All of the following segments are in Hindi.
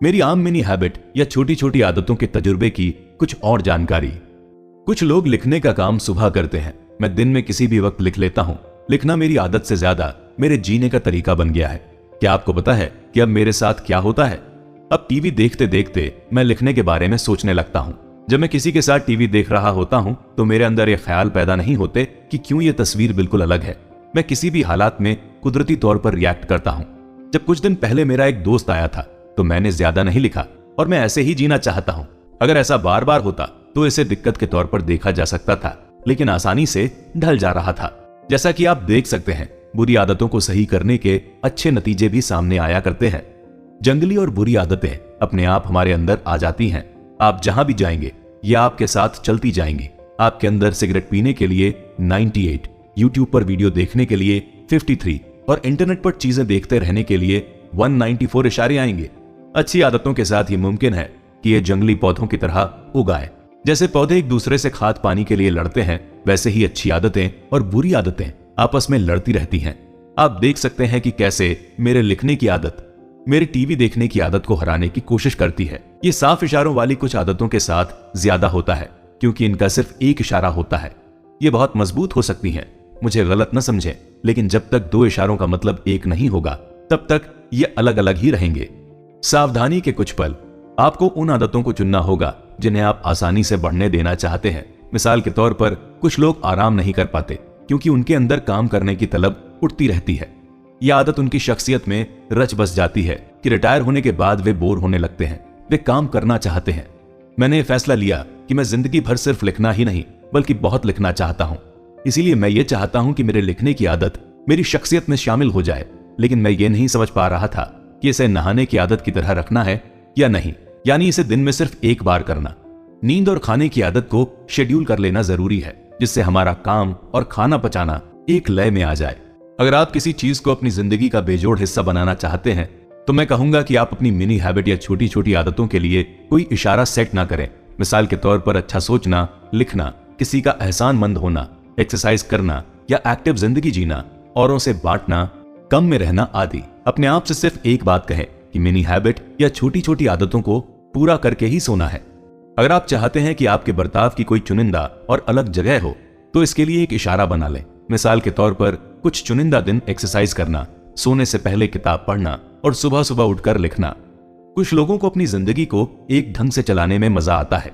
मेरी आम मिनी हैबिट या छोटी छोटी आदतों के तजुर्बे की कुछ और जानकारी। कुछ लोग लिखने का काम सुबह करते हैं, मैं दिन में किसी भी वक्त लिख लेता हूं। लिखना मेरी आदत से ज्यादा मेरे जीने का तरीका बन गया है। क्या आपको पता है कि अब मेरे साथ क्या होता है? अब टीवी देखते देखते मैं लिखने के बारे में सोचने लगता हूं। जब मैं किसी के साथ टीवी देख रहा होता हूं तो मेरे अंदर ये ख्याल पैदा नहीं होते कि क्यों ये तस्वीर बिल्कुल अलग है। मैं किसी भी हालात में कुदरती तौर पर रिएक्ट करता हूं। जब कुछ दिन पहले मेरा एक दोस्त आया था तो मैंने ज्यादा नहीं लिखा और मैं ऐसे ही जीना चाहता हूं। अगर ऐसा बार बार होता तो इसे दिक्कत के तौर पर देखा जा सकता था, लेकिन आसानी से ढल जा रहा था। जैसा कि आप देख सकते हैं, बुरी आदतों को सही करने के अच्छे नतीजे भी सामने आया करते हैं। जंगली और बुरी आदतें अपने आप हमारे अंदर आ जाती हैं। आप जहां भी जाएंगे ये आपके साथ चलती जाएंगी। आपके अंदर सिगरेट पीने के लिए 98, यूट्यूब पर वीडियो देखने के लिए 53 और इंटरनेट पर चीजें देखते रहने के लिए 194 इशारे आएंगे। अच्छी आदतों के साथ ही मुमकिन है कि ये जंगली पौधों की तरह उगाए। जैसे पौधे एक दूसरे से खाद पानी के लिए लड़ते हैं, वैसे ही अच्छी आदतें और बुरी आदतें आपस में लड़ती रहती हैं। आप देख सकते हैं कि कैसे मेरे लिखने की आदत मेरे टीवी देखने की आदत को हराने की कोशिश करती है। ये साफ इशारों वाली कुछ आदतों के साथ ज्यादा होता है क्योंकि इनका सिर्फ एक इशारा होता है। ये बहुत मजबूत हो सकती हैं, मुझे गलत न समझें, लेकिन जब तक दो इशारों का मतलब एक नहीं होगा तब तक ये अलग अलग ही रहेंगे। सावधानी के कुछ पल। आपको उन आदतों को चुनना होगा जिन्हें आप आसानी से बढ़ने देना चाहते हैं। मिसाल के तौर पर कुछ लोग आराम नहीं कर पाते क्योंकि उनके अंदर काम करने की तलब उठती रहती है। यह आदत उनकी शख्सियत में रच बस जाती है कि रिटायर होने के बाद वे बोर होने लगते हैं, वे काम करना चाहते हैं। मैंने ये फैसला लिया कि मैं जिंदगी भर सिर्फ लिखना ही नहीं बल्कि बहुत लिखना चाहता हूं। इसीलिए मैं ये चाहता हूं कि मेरे लिखने की आदत मेरी शख्सियत में शामिल हो जाए, लेकिन मैं ये नहीं समझ पा रहा था कि इसे नहाने की आदत की तरह रखना है या नहीं, यानी इसे दिन में सिर्फ एक बार करना। नींद और खाने की आदत को शेड्यूल कर लेना जरूरी है जिससे हमारा काम और खाना पचाना एक लय में आ जाए। अगर आप किसी चीज को अपनी जिंदगी का बेजोड़ हिस्सा बनाना चाहते हैं तो मैं कहूंगा कि आप अपनी मिनी हैबिट या छोटी छोटी आदतों के लिए कोई इशारा सेट ना करें। मिसाल के तौर पर अच्छा सोचना, लिखना, किसी का एहसानमंद होना, एक्सरसाइज करना या एक्टिव जिंदगी जीना, औरों से बांटना, कम में रहना आदि। अपने आप से सिर्फ एक बात कहें कि मिनी हैबिट या छोटी छोटी आदतों को पूरा करके ही सोना है। अगर आप चाहते हैं कि आपके बर्ताव की कोई चुनिंदा और अलग जगह हो तो इसके लिए एक इशारा बना लें। मिसाल के तौर पर कुछ चुनिंदा दिन एक्सरसाइज करना, सोने से पहले किताब पढ़ना और सुबह सुबह उठकर लिखना। कुछ लोगों को अपनी जिंदगी को एक ढंग से चलाने में मजा आता है,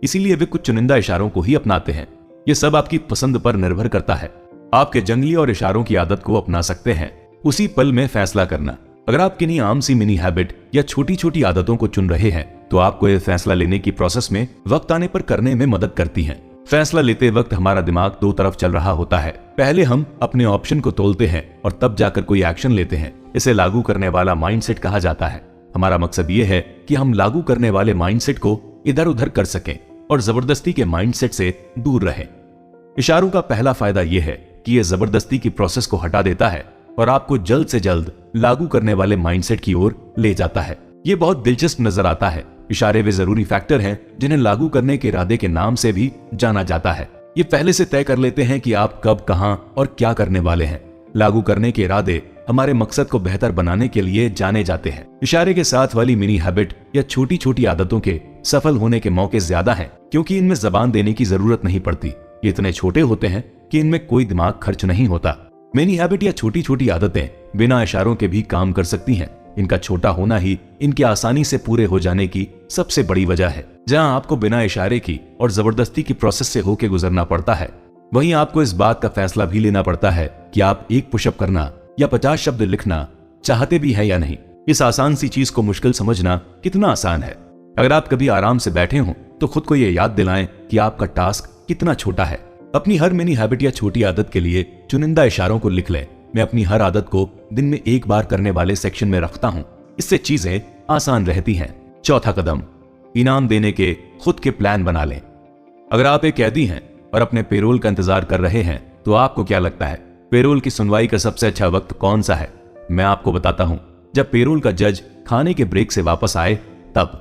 इसीलिए वे कुछ चुनिंदा इशारों को ही अपनाते हैं। यह सब आपकी पसंद पर निर्भर करता है। आपके जंगली और इशारों की आदत को अपना सकते हैं, उसी पल में फैसला करना। अगर आप किन्हीं आम सी मिनी हैबिट या छोटी छोटी आदतों को चुन रहे हैं तो आपको यह फैसला लेने की प्रोसेस में वक्त आने पर करने में मदद करती हैं। फैसला लेते वक्त हमारा दिमाग दो तरफ चल रहा होता है। पहले हम अपने ऑप्शन को तोलते हैं और तब जाकर कोई एक्शन लेते हैं। इसे लागू करने वाला माइंडसेट कहा जाता है। हमारा मकसद ये है कि हम लागू करने वाले माइंडसेट को इधर उधर कर सकें और जबरदस्ती के माइंडसेट से दूर रहें। इशारों का पहला फायदा यह है कि यह जबरदस्ती की प्रोसेस को हटा देता है और आपको जल्द से जल्द लागू करने वाले माइंडसेट की ओर ले जाता है। ये बहुत दिलचस्प नजर आता है। इशारे वे जरूरी फैक्टर हैं जिन्हें लागू करने के इरादे के नाम से भी जाना जाता है। ये पहले से तय कर लेते हैं कि आप कब, कहां और क्या करने वाले हैं। लागू करने के इरादे हमारे मकसद को बेहतर बनाने के लिए जाने जाते हैं। इशारे के साथ वाली मिनी हैबिट या छोटी छोटी आदतों के सफल होने के मौके ज्यादा हैं क्योंकि इनमें जबान देने की जरूरत नहीं पड़ती। ये इतने छोटे होते हैं कि इनमें कोई दिमाग खर्च नहीं होता। मिनी हैबिट या छोटी छोटी आदतें बिना इशारों के भी काम कर सकती हैं। इनका छोटा होना ही इनके आसानी से पूरे हो जाने की सबसे बड़ी वजह है। जहां आपको बिना इशारे की और जबरदस्ती की प्रोसेस से होकर गुजरना पड़ता है, वहीं आपको इस बात का फैसला भी लेना पड़ता है कि आप एक पुशअप करना या 50 शब्द लिखना चाहते भी है या नहीं। इस आसान सी चीज को मुश्किल समझना कितना आसान है। अगर आप कभी आराम से बैठे हो तो खुद को यह याद दिलाएं कि आपका टास्क कितना छोटा है। अपनी हर मिनी हैबिट या छोटी आदत के लिए चुनिंदा इशारों को लिख लें। मैं अपनी हर आदत को दिन में एक बार करने वाले सेक्शन में रखता हूं। इससे चीजें आसान रहती हैं। चौथा कदम, इनाम देने के खुद के प्लान बना लें। अगर आप एक कैदी हैं और अपने पेरोल का इंतजार कर रहे हैं तो आपको क्या लगता है पेरोल की सुनवाई का सबसे अच्छा वक्त कौन सा है? मैं आपको बताता हूं, जब पेरोल का जज खाने के ब्रेक से वापस आए तब।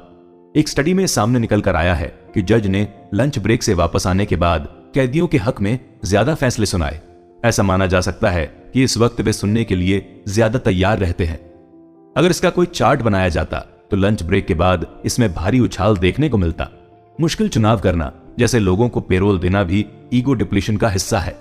एक स्टडी में सामने निकल कर आया है कि जज ने लंच ब्रेक से वापस आने के बाद कैदियों के हक में ज्यादा फैसले सुनाए। ऐसा माना जा सकता है कि इस वक्त वे सुनने के लिए ज्यादा तैयार रहते हैं। अगर इसका कोई चार्ट बनाया जाता तो लंच ब्रेक के बाद इसमें भारी उछाल देखने को मिलता। मुश्किल चुनाव करना, जैसे लोगों को पेरोल देना, भी ईगो डिप्लीशन का हिस्सा है।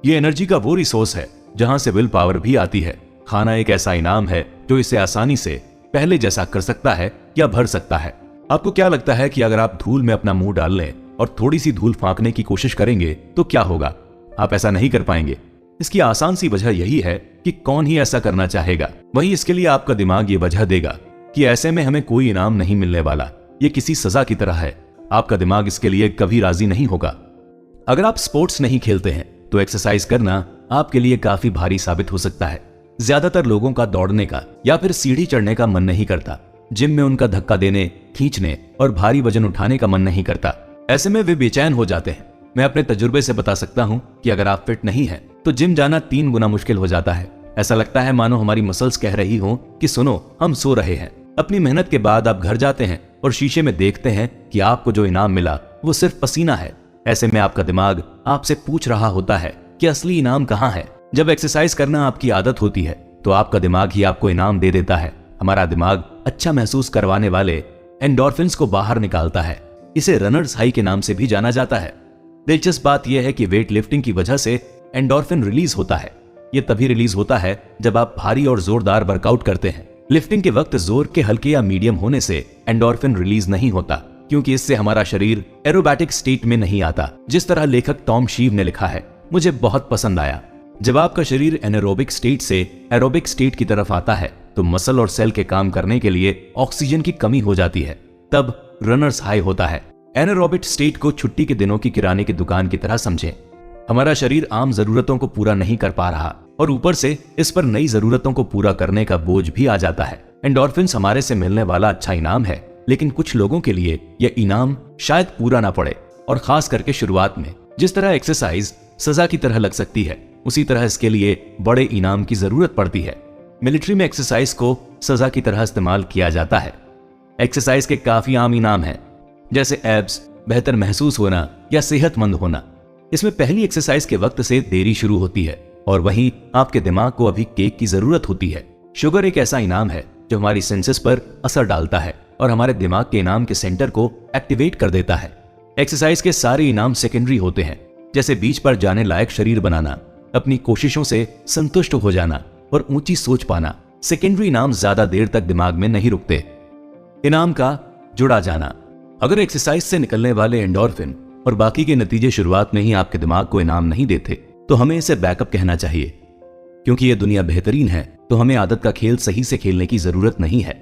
ये एनर्जी का वो रिसोर्स है जहां से विल पावर भी आती है। खाना एक ऐसा इनाम है जो इसे आसानी से पहले जैसा कर सकता है या भर सकता है। आपको क्या लगता है कि अगर आप धूल में अपना मुंह डाल लें और थोड़ी सी धूल फांकने की कोशिश करेंगे तो क्या होगा? आप ऐसा नहीं कर पाएंगे। इसकी आसान सी वजह यही है कि कौन ही ऐसा करना चाहेगा। वहीं इसके लिए आपका दिमाग ये वजह देगा कि ऐसे में हमें कोई इनाम नहीं मिलने वाला, ये किसी सजा की तरह है। आपका दिमाग इसके लिए कभी राजी नहीं होगा। अगर आप स्पोर्ट्स नहीं खेलते हैं तो एक्सरसाइज करना आपके लिए काफी भारी साबित हो सकता है। ज्यादातर लोगों का दौड़ने का या फिर सीढ़ी चढ़ने का मन नहीं करता। जिम में उनका धक्का देने, खींचने और भारी वजन उठाने का मन नहीं करता। ऐसे में वे बेचैन हो जाते हैं। मैं अपने तजुर्बे से बता सकता हूं कि अगर आप फिट नहीं हैं तो जिम जाना 3 गुना मुश्किल हो जाता है। ऐसा लगता है मानो हमारी मसल्स कह रही हो कि सुनो, हम सो रहे हैं। अपनी मेहनत के बाद आप घर जाते हैं और शीशे में देखते हैं कि आपको जो इनाम मिला वो सिर्फ पसीना है। ऐसे में आपका दिमाग आपसे पूछ रहा होता है कि असली इनाम कहाँ है। जब एक्सरसाइज करना आपकी आदत होती है तो आपका दिमाग ही आपको इनाम दे देता है। हमारा दिमाग अच्छा महसूस करवाने वाले एंडोर्फिन्स को बाहर निकालता है। इसे रनर्स हाई के नाम से भी जाना जाता है। दिलचस्प बात यह है कि वेट लिफ्टिंग की वजह से एंडोर्फिन रिलीज होता है। यह तभी रिलीज होता है जब आप भारी और जोरदार वर्कआउट करते हैं। लिफ्टिंग के वक्त जोर के हल्के या मीडियम होने से एंडोर्फिन रिलीज नहीं होता, क्योंकि इससे हमारा शरीर एरोबैटिक स्टेट में नहीं आता, जिस तरह लेखक टॉम शीव ने लिखा है। मुझे बहुत पसंद आया। जब आपका शरीर एनारोबिक स्टेट से एरोबिक स्टेट की तरफ आता है तो मसल और सेल के काम करने के लिए ऑक्सीजन की कमी हो जाती है। तब रनर्स हाई होता है। एनारोबिक स्टेट को छुट्टी के दिनों की किराने की दुकान की तरह समझें। हमारा शरीर आम जरूरतों को पूरा नहीं कर पा रहा और ऊपर से इस पर नई जरूरतों को पूरा करने का बोझ भी आ जाता है। एंडोर्फिन्स हमारे से मिलने वाला अच्छा इनाम है, लेकिन कुछ लोगों के लिए यह इनाम शायद पूरा ना पड़े, और खास करके शुरुआत में। जिस तरह एक्सरसाइज सजा की तरह लग सकती है, उसी तरह इसके लिए बड़े इनाम की जरूरत पड़ती है। मिलिट्री में एक्सरसाइज को सजा की तरह इस्तेमाल किया जाता है। एक्सरसाइज के काफी आम इनाम हैं, जैसे एब्स, बेहतर महसूस होना या सेहतमंद होना। इसमें पहली एक्सरसाइज के वक्त से देरी शुरू होती है और वहीं आपके दिमाग को अभी केक की जरूरत होती है। शुगर एक ऐसा इनाम है जो हमारी सेंसेस पर असर डालता है और हमारे दिमाग के इनाम के सेंटर को एक्टिवेट कर देता है। एक्सरसाइज के सारे इनाम सेकेंडरी होते हैं, जैसे बीच पर जाने लायक शरीर बनाना, अपनी कोशिशों से संतुष्ट हो जाना और ऊंची सोच पाना। सेकेंडरी इनाम ज्यादा देर तक दिमाग में नहीं रुकते। इनाम का जुड़ा जाना। अगर एक्सरसाइज से निकलने वाले एंडोर्फिन और बाकी के नतीजे शुरुआत में ही आपके दिमाग को इनाम नहीं देते तो हमें इसे बैकअप कहना चाहिए। क्योंकि यह दुनिया बेहतरीन है तो हमें आदत का खेल सही से खेलने की जरूरत नहीं है।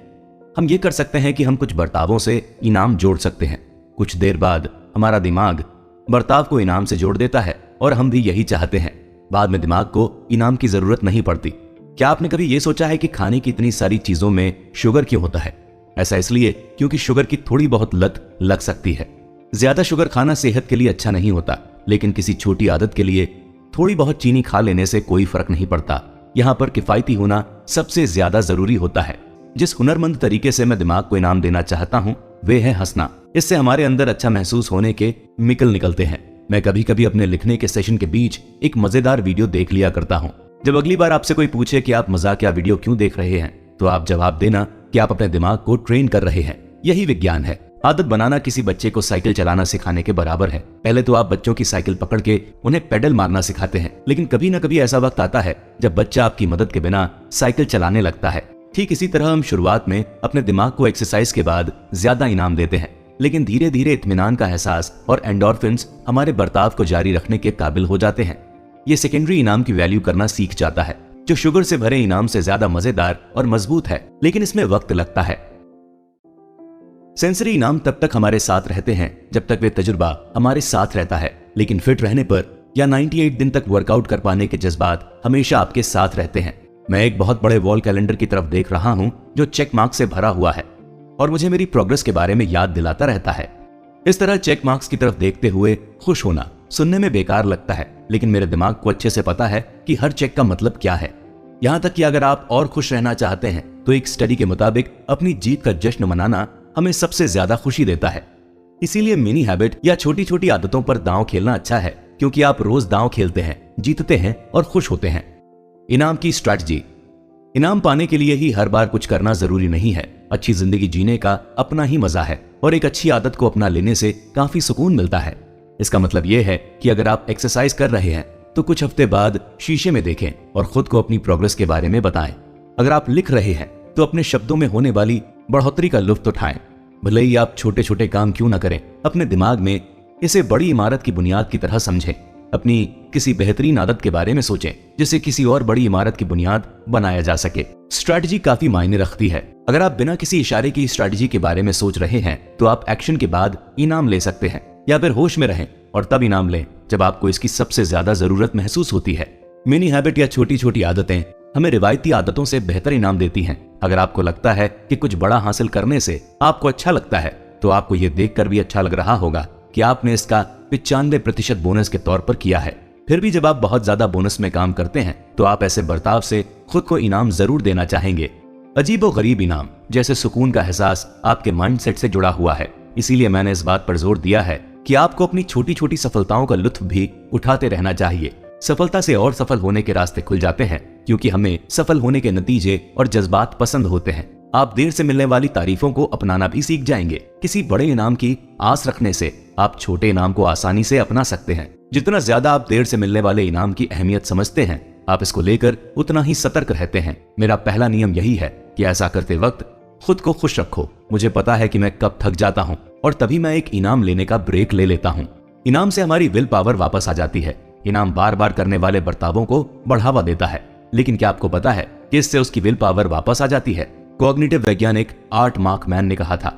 हम ये कर सकते हैं कि हम कुछ बर्तावों से इनाम जोड़ सकते हैं। कुछ देर बाद हमारा दिमाग बर्ताव को इनाम से जोड़ देता है और हम भी यही चाहते हैं। बाद में दिमाग को इनाम की जरूरत नहीं पड़ती। क्या आपने कभी ये सोचा है कि खाने की इतनी सारी चीजों में शुगर क्यों होता है? ऐसा इसलिए क्योंकि शुगर की थोड़ी बहुत लत लग सकती है। ज्यादा शुगर खाना सेहत के लिए अच्छा नहीं होता, लेकिन किसी छोटी आदत के लिए थोड़ी बहुत चीनी खा लेने से कोई फर्क नहीं पड़ता। यहाँ पर किफायती होना सबसे ज्यादा जरूरी होता है। जिस हुनरमंद तरीके से मैं दिमाग को इनाम देना चाहता हूँ वे है हंसना। इससे हमारे अंदर अच्छा महसूस होने के मिकल निकलते हैं। मैं कभी कभी अपने लिखने के सेशन के बीच एक मजेदार वीडियो देख लिया करता हूँ। जब अगली बार आपसे कोई पूछे कि आप मजाकिया वीडियो क्यों देख रहे हैं तो आप जवाब देना कि आप अपने दिमाग को ट्रेन कर रहे हैं। यही विज्ञान है। आदत बनाना किसी बच्चे को साइकिल चलाना सिखाने के बराबर है। पहले तो आप बच्चों की साइकिल पकड़ के उन्हें पेडल मारना सिखाते हैं, लेकिन कभी न कभी ऐसा वक्त आता है जब बच्चा आपकी मदद के बिना साइकिल चलाने लगता है। ठीक इसी तरह हम शुरुआत में अपने दिमाग को एक्सरसाइज के बाद ज्यादा इनाम देते हैं, लेकिन धीरे धीरे इत्मीनान का एहसास और एंडोर्फिन्स हमारे बर्ताव को जारी रखने के काबिल हो जाते हैं। ये सेकेंडरी इनाम की वैल्यू करना सीख जाता है, जो शुगर से भरे इनाम से ज्यादा मजेदार और मजबूत है, लेकिन इसमें वक्त लगता है। सेंसरी इनाम तब तक हमारे साथ रहते हैं जब तक वे तजुर्बा हमारे साथ रहता है, लेकिन फिट रहने पर या 98 दिन तक वर्कआउट कर पाने के जज्बात हमेशा आपके साथ रहते हैं। मैं एक बहुत बड़े वॉल कैलेंडर की तरफ देख रहा हूं जो चेक मार्क से भरा हुआ है और मुझे मेरी प्रोग्रेस के बारे में याद दिलाता रहता है। इस तरह चेक मार्क्स की तरफ देखते हुए खुश होना सुनने में बेकार लगता है, लेकिन मेरे दिमाग को अच्छे से पता है कि हर चेक का मतलब क्या है। यहाँ तक कि अगर आप और खुश रहना चाहते हैं तो एक स्टडी के मुताबिक अपनी जीत का जश्न मनाना हमें सबसे ज्यादा खुशी देता है। इसीलिए मिनी हैबिट या छोटी छोटी आदतों पर दांव खेलना अच्छा है, क्योंकि आप रोज दांव खेलते हैं, जीतते हैं और खुश होते हैं। इनाम की स्ट्रैटेजी। इनाम पाने के लिए ही हर बार कुछ करना जरूरी नहीं है। अच्छी जिंदगी जीने का अपना ही मजा है और एक अच्छी आदत को अपना लेने से काफी सुकून मिलता है। इसका मतलब यह है कि अगर आप एक्सरसाइज कर रहे हैं तो कुछ हफ्ते बाद शीशे में देखें और खुद को अपनी प्रोग्रेस के बारे में बताएं। अगर आप लिख रहे हैं तो अपने शब्दों में होने वाली बढ़ोतरी का लुत्फ उठाएं। भले ही आप छोटे छोटे काम क्यों ना करें, अपने दिमाग में इसे बड़ी इमारत की बुनियाद की तरह समझें। अपनी किसी बेहतरीन आदत के बारे में सोचें जिसे किसी और बड़ी इमारत की बुनियाद बनाया जा सके। स्ट्रैटेजी काफी मायने रखती है। अगर आप बिना किसी इशारे की स्ट्रैटेजी के बारे में सोच रहे हैं तो आप एक्शन के बाद इनाम ले सकते हैं, या फिर होश में रहें और तब इनाम लें जब आपको इसकी सबसे ज्यादा जरूरत महसूस होती है। मिनी हैबिट या छोटी छोटी आदतें हमें रिवायती आदतों से बेहतर इनाम देती हैं। अगर आपको लगता है कि कुछ बड़ा हासिल करने से आपको अच्छा लगता है तो आपको यह देखकर भी अच्छा लग रहा होगा कि आपने इसका 95% बोनस के तौर पर किया है। फिर भी जब आप बहुत ज्यादा बोनस में काम करते हैं तो आप ऐसे बर्ताव से खुद को इनाम जरूर देना चाहेंगे। अजीबोगरीब इनाम जैसे सुकून का एहसास आपके माइंडसेट से जुड़ा हुआ है। इसीलिए मैंने इस बात पर जोर दिया है कि आपको अपनी छोटी छोटी सफलताओं का लुत्फ भी उठाते रहना चाहिए। सफलता से और सफल होने के रास्ते खुल जाते हैं क्योंकि हमें सफल होने के नतीजे और जज्बात पसंद होते हैं। आप देर से मिलने वाली तारीफों को अपनाना भी सीख जाएंगे। किसी बड़े इनाम की आस रखने से आप छोटे इनाम को आसानी से अपना सकते हैं। जितना ज्यादा आप देर से मिलने वाले इनाम की अहमियत समझते हैं, आप इसको लेकर उतना ही सतर्क रहते हैं। मेरा पहला नियम यही है कि ऐसा करते वक्त खुद को खुश रखो। मुझे पता है कि मैं कब थक जाता हूँ और तभी मैं एक इनाम लेने का ब्रेक ले लेता हूँ। इनाम से हमारी विल पावर वापस आ जाती है। इनाम बार बार करने वाले बर्तावों को बढ़ावा देता है, लेकिन क्या आपको पता है कि इससे उसकी विल पावर वापस आ जाती है? कॉग्निटिव वैज्ञानिक आर्ट मार्कमैन ने कहा था,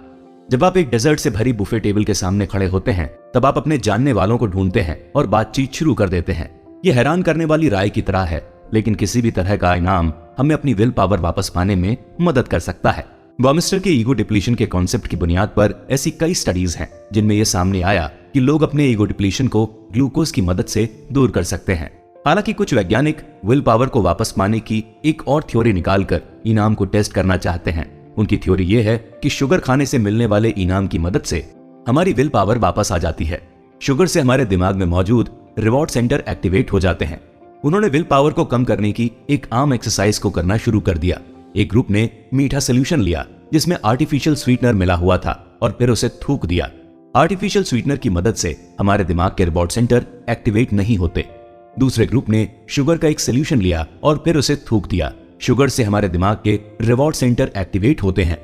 जब आप एक डेजर्ट से भरी बुफे टेबल के सामने खड़े होते हैं तब आप अपने जानने वालों को ढूंढते हैं और बातचीत शुरू कर देते हैं। यह हैरान करने वाली राय की तरह है, लेकिन किसी भी तरह का इनाम हमें अपनी विल पावर वापस पाने में मदद कर सकता है। बॉमिस्टर के ईगो डिप्लीशन के कॉन्सेप्ट की बुनियाद पर ऐसी कई स्टडीज हैं जिनमें यह सामने आया कि लोग अपने ईगो डिप्लीशन को ग्लूकोज की मदद से दूर कर सकते हैं। हालांकि कुछ वैज्ञानिक विल पावर को वापस पाने की एक और थ्योरी निकालकर इनाम को टेस्ट करना चाहते हैं। उनकी थ्योरी यह है कि शुगर खाने से मिलने वाले इनाम की मदद से हमारी विल पावर वापस आ जाती है। शुगर से हमारे दिमाग में मौजूद रिवॉर्ड सेंटर एक्टिवेट हो जाते हैं। उन्होंने विल पावर को कम करने की एक आम एक्सरसाइज को करना शुरू कर दिया। एक ग्रुप ने मीठा सोल्यूशन लिया जिसमें आर्टिफिशियल स्वीटनर मिला हुआ था और फिर उसे थूक दिया। आर्टिफिशियल स्वीटनर की मदद से हमारे दिमाग के रिवॉर्ड सेंटर एक्टिवेट नहीं होते। दूसरे ग्रुप ने शुगर का एक सोल्यूशन लिया और फिर उसे थूक दिया। शुगर से हमारे दिमाग के रिवॉर्ड सेंटर एक्टिवेट होते हैं।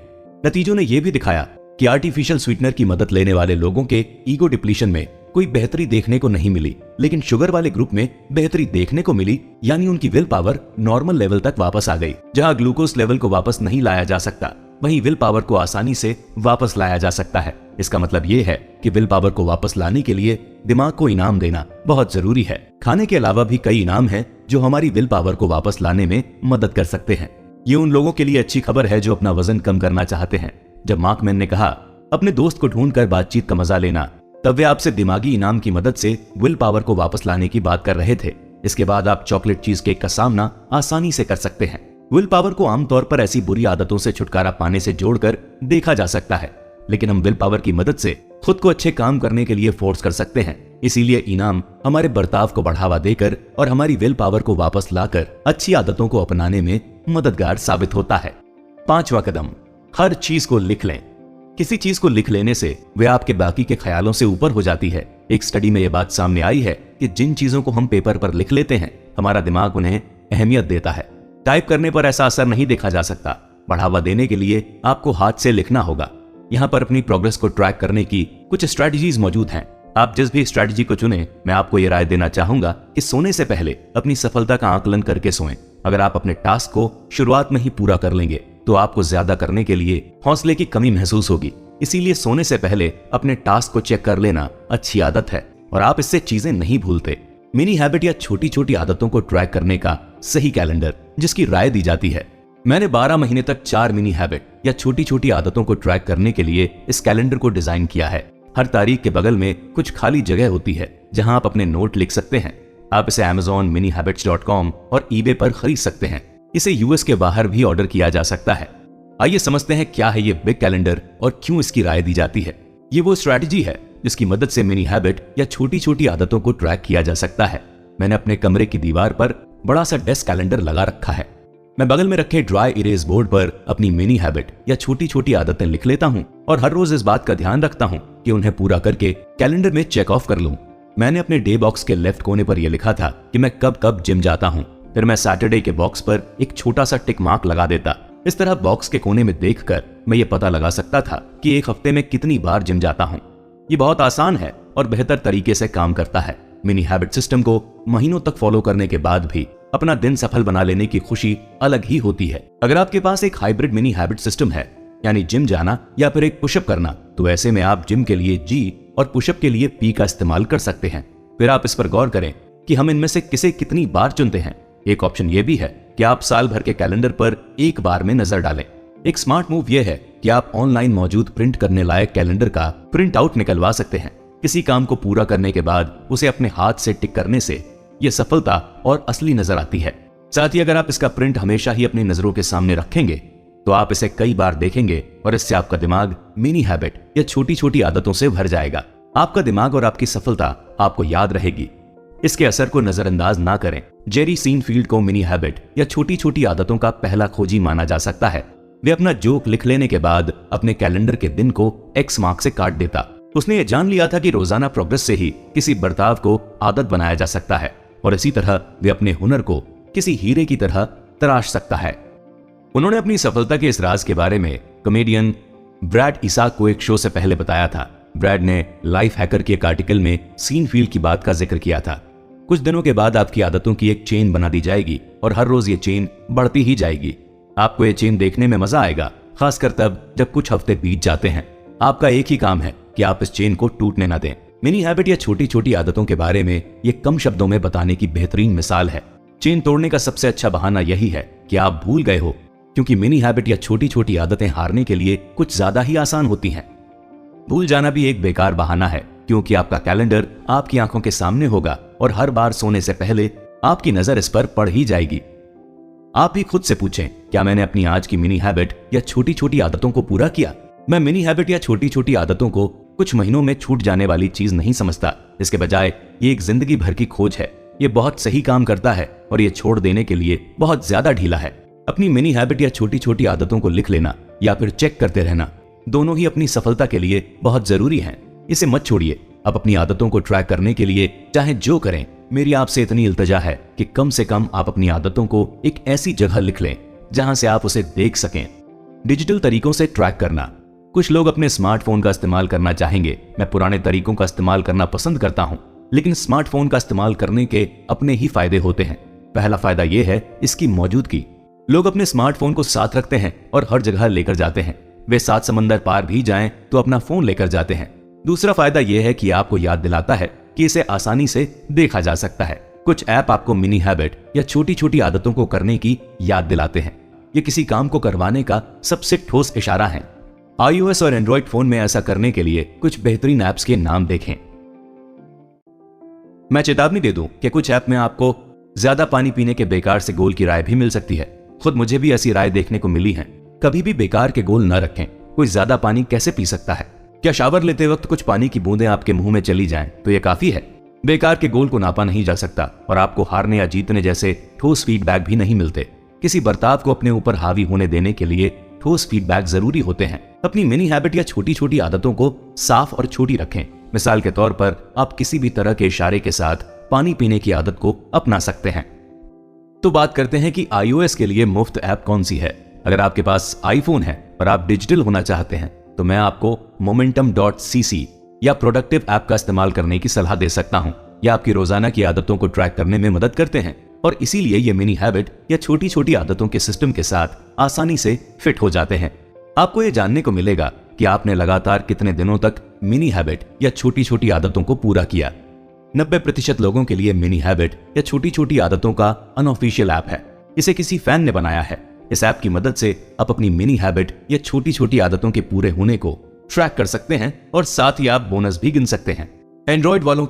नतीजों ने यह भी दिखाया कि आर्टिफिशियल स्वीटनर की मदद लेने वाले लोगों के ईगो डिप्लीशन में कोई बेहतरी देखने को नहीं मिली, लेकिन शुगर वाले ग्रुप में बेहतरी देखने को मिली, यानी उनकी विल पावर नॉर्मल लेवल तक वापस आ गई। जहां ग्लूकोज लेवल को वापस नहीं लाया जा सकता, वहीं विल पावर को आसानी से वापस लाया जा सकता है। इसका मतलब यह है कि विल पावर को वापस लाने के लिए दिमाग को इनाम देना बहुत जरूरी है। खाने के अलावा भी कई इनाम हैं जो हमारी विल पावर को वापस लाने में मदद कर सकते हैं। ये उन लोगों के लिए अच्छी खबर है जो अपना वजन कम करना चाहते हैं। जब मार्कमैन ने कहा अपने दोस्त को ढूंढकर बातचीत का मजा लेना, तब वे आपसे दिमागी इनाम की मदद से विल पावर को वापस लाने की बात कर रहे थे। इसके बाद आप चॉकलेट चीज केक का सामना आसानी से कर सकते हैं। विल पावर को आमतौर पर ऐसी बुरी आदतों से छुटकारा पाने से जोड़कर देखा जा सकता है, लेकिन हम विल पावर की मदद से खुद को अच्छे काम करने के लिए फोर्स कर सकते हैं। इसीलिए इनाम हमारे बर्ताव को बढ़ावा देकर और हमारी विल पावर को वापस लाकर अच्छी आदतों को अपनाने में मददगार साबित होता है। 5वां कदम, हर चीज को लिख लें। किसी चीज को लिख लेने से वह आपके बाकी के ख्यालों से ऊपर हो जाती है। एक स्टडी में यह बात सामने आई है कि जिन चीजों को हम पेपर पर लिख लेते हैं, हमारा दिमाग उन्हें अहमियत देता है। टाइप करने पर ऐसा असर नहीं देखा जा सकता। बढ़ावा देने के लिए आपको हाथ से लिखना होगा। यहाँ पर अपनी प्रोग्रेस को ट्रैक करने की कुछ स्ट्रैटेजीज मौजूद हैं। आप जिस भी स्ट्रैटेजी को चुने, मैं आपको ये राय देना चाहूंगा कि सोने से पहले अपनी सफलता का आकलन करके सोएं। अगर आप अपने टास्क को शुरुआत में ही पूरा कर लेंगे तो आपको ज्यादा करने के लिए हौसले की कमी महसूस होगी। इसीलिए सोने से पहले अपने टास्क को चेक कर लेना अच्छी आदत है और आप इससे चीजें नहीं भूलते। मिनी हैबिट या छोटी छोटी आदतों को ट्रैक करने का सही कैलेंडर जिसकी राय दी जाती है। मैंने 12 महीने तक 4 मिनी हैबिट या छोटी छोटी आदतों को ट्रैक करने के लिए इस कैलेंडर को डिजाइन किया है। हर तारीख के बगल में कुछ खाली जगह होती है जहां आप अपने नोट लिख सकते हैं। आप इसे Amazon, minihabits.com और eBay पर खरीद सकते हैं। इसे यूएस के बाहर भी ऑर्डर किया जा सकता है। आइए समझते हैं क्या है ये बिग कैलेंडर और क्यों इसकी राय दी जाती है। ये वो स्ट्रैटेजी है जिसकी मदद से मिनी हैबिट या छोटी छोटी आदतों को ट्रैक किया जा सकता है। मैंने अपने कमरे की दीवार पर बड़ा सा डेस्क कैलेंडर लगा रखा है। मैं बगल में रखे ड्राई इरेज बोर्ड पर अपनी मिनी हैबिट या छोटी छोटी आदतें लिख लेता हूँ और हर रोज इस बात का ध्यान रखता हूँ कि उन्हें पूरा करके कैलेंडर में चेक ऑफ कर लूं। मैंने अपने डे बॉक्स के लेफ्ट कोने पर यह लिखा था कि मैं कब कब जिम जाता हूँ। फिर मैं सैटरडे के बॉक्स पर एक छोटा सा टिक मार्क लगा देता। इस तरह बॉक्स के कोने में देखकर मैं ये पता लगा सकता था कि एक हफ्ते में कितनी बार जिम जाता हूँ। ये बहुत आसान है और बेहतर तरीके से काम करता है। मिनी हैबिट सिस्टम को महीनों तक फॉलो करने के बाद भी अपना दिन सफल बना लेने की खुशी अलग ही होती है। अगर आपके पास एक हाइब्रिड मिनी हैबिट सिस्टम है, यानी जिम जाना या फिर एक पुशअप करना, तो ऐसे में आप जिम के लिए जी और पुशअप के लिए पी का इस्तेमाल कर सकते हैं। फिर आप इस पर गौर करें कि हम इनमें से किसे कितनी बार चुनते हैं। एक ऑप्शन यह भी है कि आप साल भर के कैलेंडर पर एक बार में नजर डालें। एक स्मार्ट मूव यह है कि आप ऑनलाइन मौजूद प्रिंट करने लायक कैलेंडर का प्रिंट आउट निकलवा सकते हैं। किसी काम को पूरा करने के बाद उसे अपने हाथ से टिक करने से यह सफलता और असली नजर आती है। साथ ही अगर आप इसका प्रिंट हमेशा ही अपनी नजरों के सामने रखेंगे तो आप इसे कई बार देखेंगे और इससे आपका दिमाग मिनी हैबिट या छोटी छोटी आदतों से भर जाएगा। आपका दिमाग और आपकी सफलता आपको याद रहेगी। इसके असर को नजरअंदाज ना करें। जेरी सीनफील्ड को मिनी हैबिट या छोटी छोटी आदतों का पहला खोजी माना जा सकता है। वे अपना जोक लिख लेने के बाद अपने कैलेंडर के दिन को एक्स मार्क से काट देता। उसने ये जान लिया था कि रोजाना प्रोग्रेस से ही किसी बर्ताव को आदत बनाया जा सकता है और इसी तरह वे अपने हुनर को किसी हीरे की तरह तराश सकता है। उन्होंने अपनी सफलता के इस राज के बारे में कॉमेडियन ब्रैड इसाक को एक शो से पहले बताया था। ब्रैड ने लाइफ हैकर के एक आर्टिकल में सीनफील्ड की बात का जिक्र किया था। कुछ दिनों के बाद आपकी आदतों की एक चेन बना दी जाएगी और हर रोज ये चेन बढ़ती ही जाएगी। आपको ये चेन देखने में मजा आएगा, खासकर तब जब कुछ हफ्ते बीत जाते हैं। आपका एक ही काम है कि आप इस चेन को टूटने न दें। मिनी हैबिट या छोटी छोटी आदतों के बारे में ये कम शब्दों में बताने की बेहतरीन मिसाल है। चेन तोड़ने का सबसे अच्छा बहाना यही है कि आप भूल गए हो, क्योंकि मिनी हैबिट या छोटी छोटी आदतें हारने के लिए कुछ ज्यादा ही आसान होती हैं। भूल जाना भी एक बेकार बहाना है, क्योंकि आपका कैलेंडर आपकी आंखों के सामने होगा और हर बार सोने से पहले आपकी नजर इस पर पड़ ही जाएगी। आप भी खुद से पूछें, क्या मैंने अपनी आज की मिनी हैबिट या छोटी छोटी आदतों को पूरा किया? मैं मिनी हैबिट या छोटी छोटी आदतों को कुछ महीनों में छूट जाने वाली चीज नहीं समझता। इसके बजाय ये एक जिंदगी भर की खोज है। ये बहुत सही काम करता है और ये छोड़ देने के लिए बहुत ज्यादा ढीला है। अपनी मिनी हैबिट या छोटी छोटी आदतों को लिख लेना या फिर चेक करते रहना, दोनों ही अपनी सफलता के लिए बहुत जरूरी हैं। इसे मत छोड़िए। अब अपनी आदतों को ट्रैक करने के लिए चाहे जो करें, मेरी आपसे इतनी इल्तिजा है कि कम से कम आप अपनी आदतों को एक ऐसी जगह लिख लें जहां से आप उसे देख सकें। डिजिटल तरीकों से ट्रैक करना। कुछ लोग अपने स्मार्टफोन का इस्तेमाल करना चाहेंगे। मैं पुराने तरीकों का इस्तेमाल करना पसंद करता हूं, लेकिन स्मार्टफोन का इस्तेमाल करने के अपने ही फायदे होते हैं। पहला फायदा यह है इसकी मौजूदगी। लोग अपने स्मार्टफोन को साथ रखते हैं और हर जगह लेकर जाते हैं। वे 7 समंदर पार भी जाएं तो अपना फोन लेकर जाते हैं। दूसरा फायदा यह है कि आपको याद दिलाता है कि इसे आसानी से देखा जा सकता है। कुछ ऐप आपको मिनी हैबिट या छोटी छोटी आदतों को करने की याद दिलाते हैं। ये किसी काम को करवाने का सबसे ठोस इशारा है। iOS और एंड्रॉइड फोन में ऐसा करने के लिए कुछ बेहतरीन ऐप्स के नाम देखें। मैं चेतावनी दे दूं कि कुछ ऐप में आपको ज्यादा पानी पीने के बेकार से गोल की राय भी मिल सकती है। खुद मुझे भी ऐसी राय देखने को मिली है। कभी भी बेकार के गोल न रखें। कोई ज्यादा पानी कैसे पी सकता है? क्या शावर लेते वक्त कुछ पानी की बूंदें आपके मुंह में चली जाएं तो यह काफी है? बेकार के गोल को नापा नहीं जा सकता और आपको हारने या जीतने जैसे ठोस फीडबैक भी नहीं मिलते। किसी बर्ताव को अपने ऊपर हावी होने देने के लिए ठोस फीडबैक जरूरी होते हैं। अपनी मिनी हैबिट या छोटी छोटी आदतों को साफ और छोटी रखें। मिसाल के तौर पर आप किसी भी तरह के इशारे के साथ पानी पीने की आदत को अपना सकते हैं। तो बात करते हैं कि iOS के लिए मुफ्त ऐप कौन सी है। अगर आपके पास आईफोन है और आप डिजिटल होना चाहते हैं तो मैं आपको momentum.cc या प्रोडक्टिव ऐप का इस्तेमाल करने की सलाह दे सकता हूं। यह आपकी रोजाना की आदतों को ट्रैक करने में मदद करते हैं और इसीलिए ये मिनी हैबिट या छोटी छोटी आदतों के सिस्टम के साथ आसानी से फिट हो जाते हैं। आपको ये जानने को मिलेगा कि आपने लगातार कितने दिनों तक मिनी हैबिट या छोटी छोटी आदतों को पूरा किया। 90% लोगों के लिए मिनी हैबिट या छोटी छोटी आदतों का अनऑफिशियल ऐप है। इसे किसी फैन ने बनाया है। इस ऐप की मदद से आप अपनी मिनी हैबिट या छोटी छोटी आदतों के पूरे होने को ट्रैक कर सकते हैं और साथ ही आप बोनस भी गिन सकते हैं। एंड्रॉइड वालों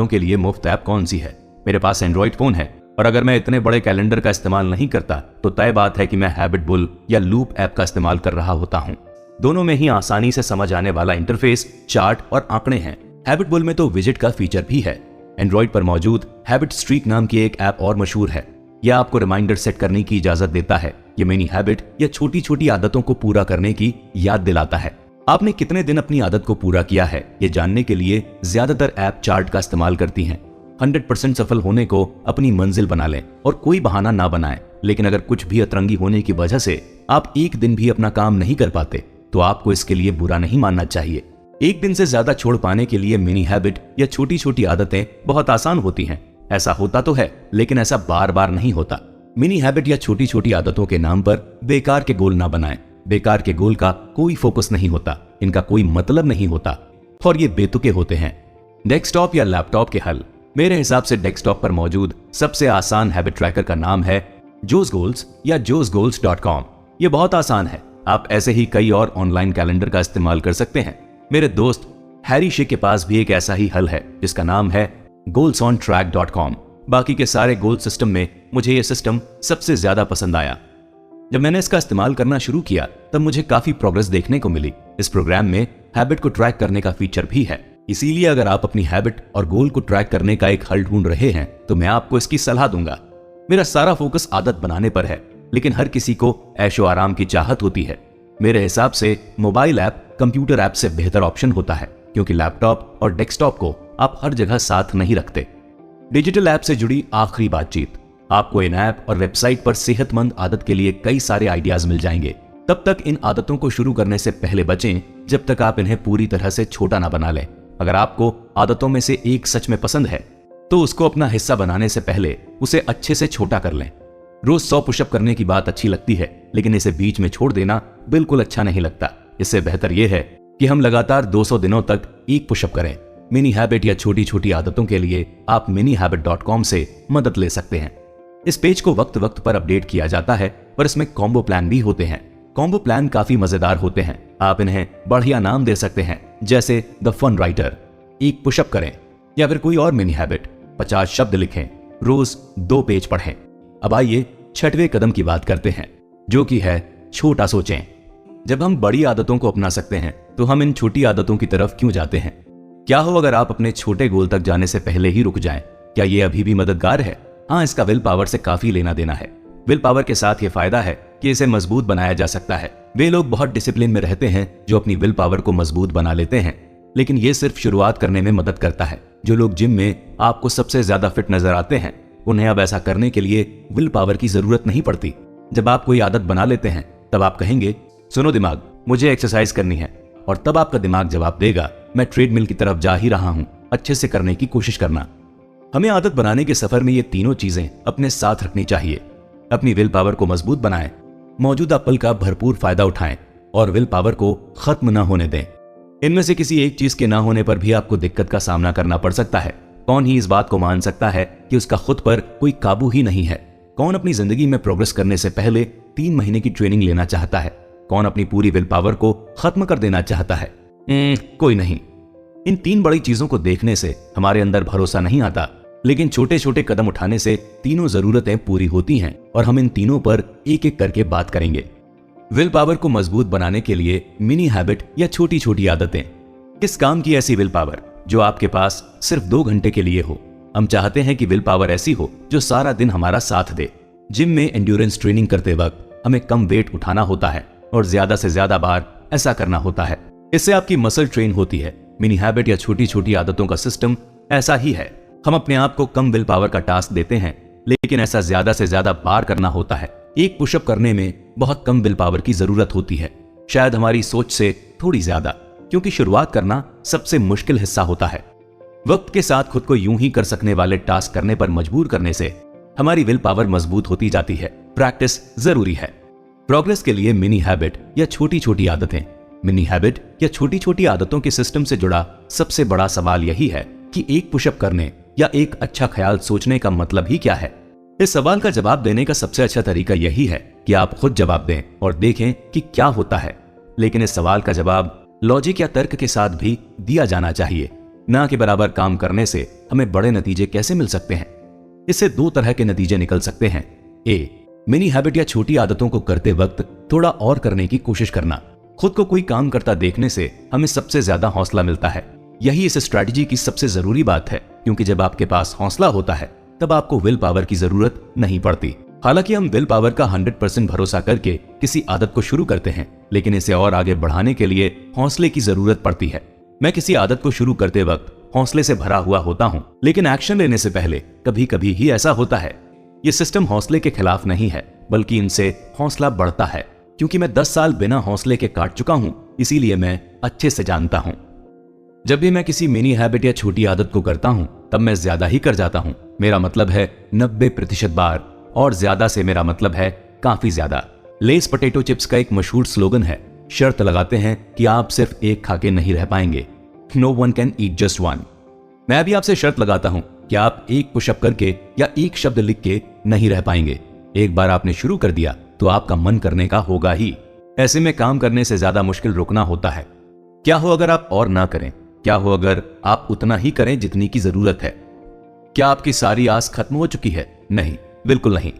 के लिए मुफ्त ऐप कौन सी है? मेरे पास एंड्रॉइड फोन है और अगर मैं इतने बड़े कैलेंडर का इस्तेमाल नहीं करता तो तय बात है कि मैं हैबिट बुल या लूप ऐप का इस्तेमाल कर रहा होता हूं। दोनों में ही आसानी से समझ आने वाला इंटरफेस, चार्ट और आंकड़े हैं। हैबिट बुल में तो विजिट का फीचर भी है। एंड्रॉइड पर मौजूद हैबिट स्ट्रीक नाम की एक ऐप और मशहूर है। यह आपको रिमाइंडर सेट करने की इजाजत देता है। ये मिनी हैबिट या छोटी छोटी आदतों को पूरा करने की याद दिलाता है। आपने कितने दिन अपनी आदत को पूरा किया है, ये जानने के लिए ज्यादातर ऐप चार्ट का इस्तेमाल करती हैं। 100% सफल होने को अपनी मंजिल बना लें और कोई बहाना ना बनाएं। लेकिन अगर कुछ भी अतरंगी होने की वजह से आप एक दिन भी अपना काम नहीं कर पाते, तो आपको इसके लिए बुरा नहीं मानना चाहिए। एक दिन से ज्यादा छोड़ पाने के लिए मिनी हैबिट या छोटी छोटी आदतें बहुत आसान होती हैं। ऐसा होता तो है, लेकिन ऐसा बार बार नहीं होता। मिनी हैबिट या छोटी छोटी आदतों के नाम पर बेकार के गोल ना बनाएं। बेकार के गोल का कोई फोकस नहीं होता, इनका कोई मतलब नहीं होता और ये बेतुके होते हैं। डेस्कटॉप या लैपटॉप के हल। मेरे हिसाब से डेस्कटॉप पर मौजूद सबसे आसान हैबिट ट्रैकर का नाम है जोस गोल्स या josgoals.com। ये बहुत आसान है। आप ऐसे ही कई और ऑनलाइन कैलेंडर का इस्तेमाल कर सकते हैं। मेरे दोस्त हैरी शे के पास भी एक ऐसा ही हल है जिसका नाम है goalsontrack.com। बाकी के सारे गोल सिस्टम में मुझे ये सिस्टम सबसे ज्यादा पसंद आया। जब मैंने इसका इस्तेमाल करना शुरू किया तब मुझे काफी प्रोग्रेस देखने को मिली। इस प्रोग्राम में हैबिट को ट्रैक करने का फीचर भी है। इसीलिए अगर आप अपनी हैबिट और गोल को ट्रैक करने का एक हल ढूंढ रहे हैं तो मैं आपको इसकी सलाह दूंगा। मेरा सारा फोकस आदत बनाने पर है, लेकिन हर किसी को ऐशो आराम की चाहत होती है। मेरे हिसाब से मोबाइल ऐप कंप्यूटर ऐप से बेहतर ऑप्शन होता है, क्योंकि लैपटॉप और डेस्कटॉप को आप हर जगह साथ नहीं रखते। डिजिटल ऐप से जुड़ी आखिरी बातचीत। आपको इन ऐप और वेबसाइट पर सेहतमंद आदत के लिए कई सारे आइडियाज मिल जाएंगे। तब तक इन आदतों को शुरू करने से पहले बचें जब तक आप इन्हें पूरी तरह से छोटा ना बना लें। अगर आपको आदतों में से एक सच में पसंद है तो उसको अपना हिस्सा बनाने से पहले उसे अच्छे से छोटा कर लें। रोज 100 पुशअप करने की बात अच्छी लगती है, लेकिन इसे बीच में छोड़ देना बिल्कुल अच्छा नहीं लगता। इससे बेहतर यह है कि हम लगातार 200 दिनों तक एक पुशअप करें। मिनी हैबिट या छोटी छोटी आदतों के लिए आप minihabit.com से मदद ले सकते हैं। इस पेज को वक्त वक्त पर अपडेट किया जाता है, पर इसमें कॉम्बो प्लान भी होते हैं। कॉम्बो प्लान काफी मजेदार होते हैं। आप इन्हें बढ़िया नाम दे सकते हैं, जैसे द फन राइटर, एक पुशअप करें, या फिर कोई और मिनी हैबिट, 50 शब्द लिखें, रोज 2 पेज पढ़ें। अब आइए 6वें कदम की बात करते हैं, जो कि है छोटा सोचें। जब हम बड़ी आदतों को अपना सकते हैं तो हम इन छोटी आदतों की तरफ क्यों जाते हैं? क्या हो अगर आप अपने छोटे गोल तक जाने से पहले ही रुक जाएं? क्या ये अभी भी मददगार है? हाँ, इसका विल पावर से काफी लेना देना है। विल पावर के साथ ये फायदा है कि इसे मजबूत बनाया जा सकता है। वे लोग बहुत डिसिप्लिन में रहते हैं जो अपनी विल पावर को मजबूत बना लेते हैं, लेकिन ये सिर्फ शुरुआत करने में मदद करता है। जो लोग जिम में आपको सबसे ज्यादा फिट नजर आते हैं, उन्हें अब ऐसा करने के लिए विल पावर की जरूरत नहीं पड़ती। जब आप कोई आदत बना लेते हैं तब आप कहेंगे, सुनो दिमाग, मुझे एक्सरसाइज करनी है, और तब आपका दिमाग जवाब देगा, मैं ट्रेडमिल की तरफ जा ही रहा हूं, अच्छे से करने की कोशिश करना। हमें आदत बनाने के सफर में ये तीनों चीजें अपने साथ रखनी चाहिए। अपनी विल पावर को मजबूत बनाएं, मौजूदा पल का भरपूर फायदा उठाएं और विल पावर को खत्म न होने दें। इनमें से किसी एक चीज के ना होने पर भी आपको दिक्कत का सामना करना पड़ सकता है। कौन ही इस बात को मान सकता है कि उसका खुद पर कोई काबू ही नहीं है? कौन अपनी जिंदगी में प्रोग्रेस करने से पहले 3 महीने की ट्रेनिंग लेना चाहता है? कौन अपनी पूरी विल पावर को खत्म कर देना चाहता है? कोई नहीं। इन 3 बड़ी चीजों को देखने से हमारे अंदर भरोसा नहीं आता, लेकिन छोटे छोटे कदम उठाने से तीनों जरूरतें पूरी होती हैं और हम इन तीनों पर एक एक करके बात करेंगे। विल पावर को मजबूत बनाने के लिए मिनी हैबिट या छोटी छोटी आदतें। किस काम की ऐसी विल पावर जो आपके पास सिर्फ 2 घंटे के लिए हो? हम चाहते हैं कि विल पावर ऐसी हो जो सारा दिन हमारा साथ दे। जिम में एंड्योरेंस ट्रेनिंग करते वक्त हमें कम वेट उठाना होता है और ज्यादा से ज्यादा बार ऐसा करना होता है। इससे आपकी मसल ट्रेन होती है। मिनी हैबिट या छोटी छोटी आदतों का सिस्टम ऐसा ही है। हम अपने आप को कम विल पावर का टास्क देते हैं, लेकिन ऐसा ज्यादा से ज्यादा बार करना होता है। एक पुशअप करने में बहुत कम विल पावर की जरूरत होती है, शायद हमारी सोच से थोड़ी ज्यादा, क्योंकि शुरुआत करना सबसे मुश्किल हिस्सा होता है। वक्त के साथ खुद को यूं ही कर सकने वाले टास्क करने पर मजबूर करने से हमारी विल पावर मजबूत होती जाती है। प्रैक्टिस जरूरी है प्रोग्रेस के लिए। मिनी हैबिट या छोटी छोटी आदतें। मिनी हैबिट या छोटी छोटी आदतों के सिस्टम से जुड़ा सबसे बड़ा सवाल यही है कि एक पुशअप करने या एक अच्छा ख्याल सोचने का मतलब ही क्या है? इस सवाल का जवाब देने का सबसे अच्छा तरीका यही है कि आप खुद जवाब दें और देखें कि क्या होता है। लेकिन इस सवाल का जवाब लॉजिक या तर्क के साथ भी दिया जाना चाहिए, ना कि बराबर काम करने से हमें बड़े नतीजे कैसे मिल सकते हैं। इससे 2 तरह के नतीजे निकल सकते हैं। ए, मिनी हैबिट या छोटी आदतों को करते वक्त थोड़ा और करने की कोशिश करना। खुद को कोई काम करता देखने से हमें सबसे ज्यादा हौसला मिलता है। यही इस स्ट्रैटेजी की सबसे जरूरी बात है, क्योंकि जब आपके पास हौसला होता है तब आपको विल पावर की जरूरत नहीं पड़ती। हालांकि हम विल पावर का 100% भरोसा करके किसी आदत को शुरू करते हैं, लेकिन इसे और आगे बढ़ाने के लिए हौसले की जरूरत पड़ती है। मैं किसी आदत को शुरू करते वक्त हौसले से भरा हुआ होता हूं, लेकिन एक्शन लेने से पहले कभी कभी ही ऐसा होता है। ये सिस्टम हौसले के खिलाफ नहीं है, बल्कि इनसे हौसला बढ़ता है। क्योंकि मैं 10 साल बिना हौसले के काट चुका हूं, इसीलिए मैं अच्छे से जानता हूं। जब भी मैं किसी मिनी हैबिट या छोटी आदत को करता हूं, तब मैं ज्यादा ही कर जाता हूं। मेरा मतलब है 90% बार, और ज्यादा से मेरा मतलब है काफी ज्यादा। लेस पोटैटो चिप्स का एक मशहूर स्लोगन है, शर्त लगाते हैं कि आप सिर्फ एक खा के नहीं रह पाएंगे। No one can eat just one. मैं भी आपसे शर्त लगाता हूं कि आप एक पुशअप करके या एक शब्द लिख के नहीं रह पाएंगे। एक बार आपने शुरू कर दिया तो आपका मन करने का होगा ही। ऐसे में काम करने से ज्यादा मुश्किल रुकना होता है। क्या हो अगर आप और ना करें? क्या हो अगर आप उतना ही करें जितनी की जरूरत है? क्या आपकी सारी आस खत्म हो चुकी है? नहीं, बिल्कुल नहीं।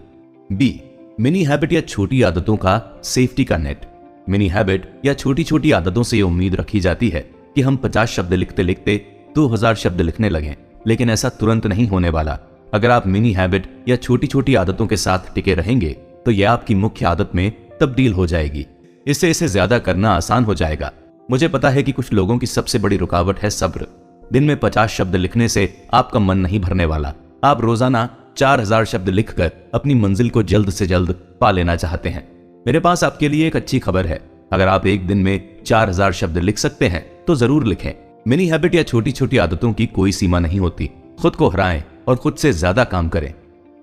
बी, मिनी हैबिट या छोटी आदतों का सेफ्टी का नेट। मिनी हैबिट या छोटी छोटी आदतों से उम्मीद रखी जाती है कि हम 50 शब्द लिखते लिखते 2000 शब्द लिखने लगें, लेकिन ऐसा तुरंत नहीं होने वाला। अगर आप मिनी हैबिट या छोटी छोटी आदतों के साथ टिके रहेंगे तो यह आपकी मुख्य आदत में तब्दील हो जाएगी। इससे इसे ज्यादा करना आसान हो जाएगा। मुझे पता है कि कुछ लोगों की सबसे बड़ी रुकावट है सब्र। दिन में 50 शब्द लिखने से आपका मन नहीं भरने वाला। आप रोजाना 4000 शब्द लिखकर अपनी मंजिल को जल्द से जल्द पा लेना चाहते हैं। मेरे पास आपके लिए एक अच्छी खबर है। अगर आप एक दिन में 4000 शब्द लिख सकते हैं तो जरूर लिखें। मिनी हैबिट या छोटी छोटी आदतों की कोई सीमा नहीं होती। खुद को हराएं और खुद से ज्यादा काम करें।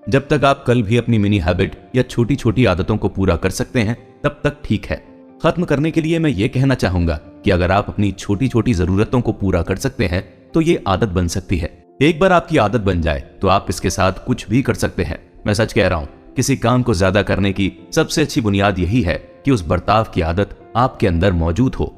जब तक आप कल भी अपनी मिनी हैबिट या छोटी छोटी आदतों को पूरा कर सकते हैं, तब तक ठीक है। खत्म करने के लिए मैं ये कहना चाहूंगा कि अगर आप अपनी छोटी छोटी जरूरतों को पूरा कर सकते हैं तो ये आदत बन सकती है। एक बार आपकी आदत बन जाए तो आप इसके साथ कुछ भी कर सकते हैं। मैं सच कह रहा हूं, किसी काम को ज्यादा करने की सबसे अच्छी बुनियाद यही है कि उस बर्ताव की आदत आपके अंदर मौजूद हो।